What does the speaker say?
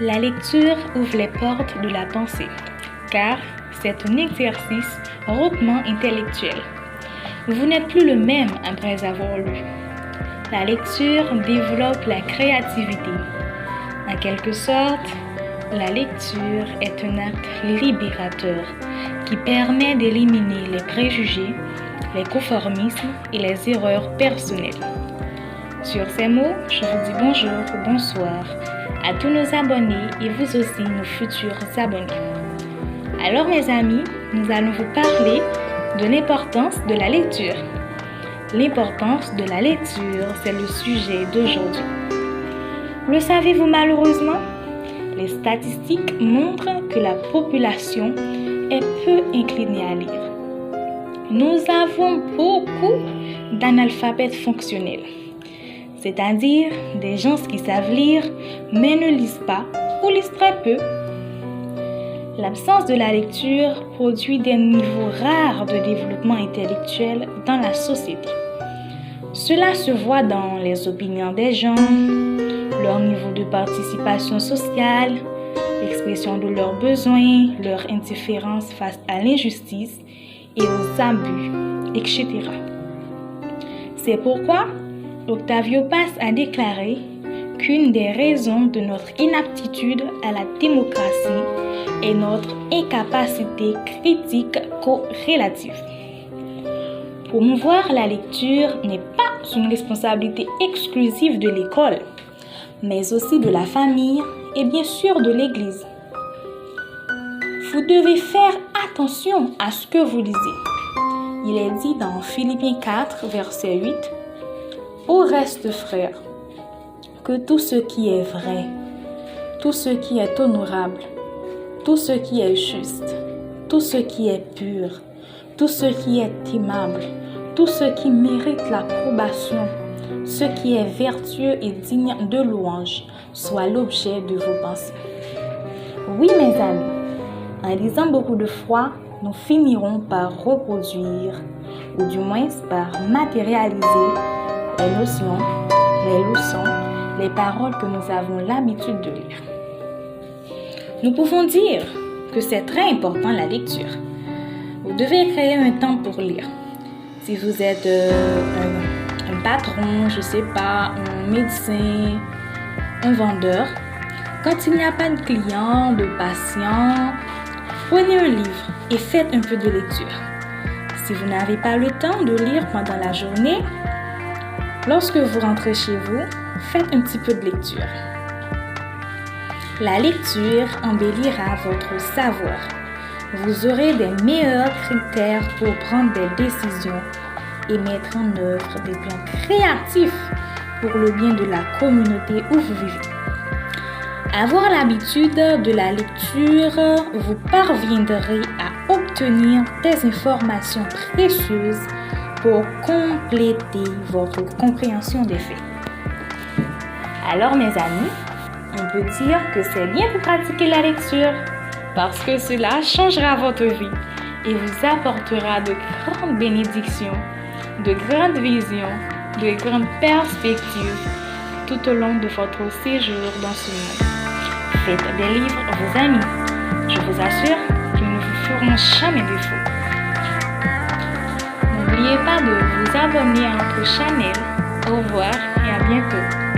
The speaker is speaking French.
La lecture ouvre les portes de la pensée, car c'est un exercice hautement intellectuel. Vous n'êtes plus le même après avoir lu. La lecture développe la créativité. En quelque sorte, la lecture est un acte libérateur qui permet d'éliminer les préjugés, les conformismes et les erreurs personnelles. Sur ces mots, je vous dis bonjour ou bonsoir à tous nos abonnés et vous aussi nos futurs abonnés. Alors mes amis, nous allons vous parler de l'importance de la lecture. L'importance de la lecture, c'est le sujet d'aujourd'hui. Le savez-vous malheureusement? Les statistiques montrent que la population est peu inclinée à lire. Nous avons beaucoup d'analphabètes fonctionnels, c'est-à-dire des gens qui savent lire mais ne lisent pas ou lisent très peu. L'absence de la lecture produit des niveaux rares de développement intellectuel dans la société. Cela se voit dans les opinions des gens, leur niveau de participation sociale, l'expression de leurs besoins, leur indifférence face à l'injustice et aux abus, etc. C'est pourquoi Octavio Paz a déclaré qu'une des raisons de notre inaptitude à la démocratie est notre incapacité critique corrélative. Promouvoir la lecture n'est pas une responsabilité exclusive de l'école, mais aussi de la famille et bien sûr de l'Église. Vous devez faire attention à ce que vous lisez. Il est dit dans Philippiens 4, verset 8, « Au reste, frères, que tout ce qui est vrai, tout ce qui est honorable, tout ce qui est juste, tout ce qui est pur, tout ce qui est aimable, tout ce qui mérite l'approbation, ce qui est vertueux et digne de louange, soit l'objet de vos pensées. » Oui, mes amis, en lisant beaucoup de fois, nous finirons par reproduire, ou du moins par matérialiser les notions, les leçons, les paroles que nous avons l'habitude de lire. Nous pouvons dire que c'est très important la lecture. Vous devez créer un temps pour lire. Si vous êtes un patron, je ne sais pas, un médecin, un vendeur, quand il n'y a pas de clients, de patients, prenez un livre et faites un peu de lecture. Si vous n'avez pas le temps de lire pendant la journée, lorsque vous rentrez chez vous, faites un petit peu de lecture. La lecture embellira votre savoir. Vous aurez des meilleurs critères pour prendre des décisions et mettre en œuvre des plans créatifs pour le bien de la communauté où vous vivez. Avoir l'habitude de la lecture, vous parviendrez à obtenir des informations précieuses pour compléter votre compréhension des faits. Alors mes amis, on peut dire que c'est bien de pratiquer la lecture parce que cela changera votre vie et vous apportera de grandes bénédictions, de grandes visions, de grandes perspectives tout au long de votre séjour dans ce monde. Faites des livres vos amis. Je vous assure qu'ils ne vous feront jamais défaut. N'oubliez pas de vous abonner à notre chaîne. Au revoir et à bientôt.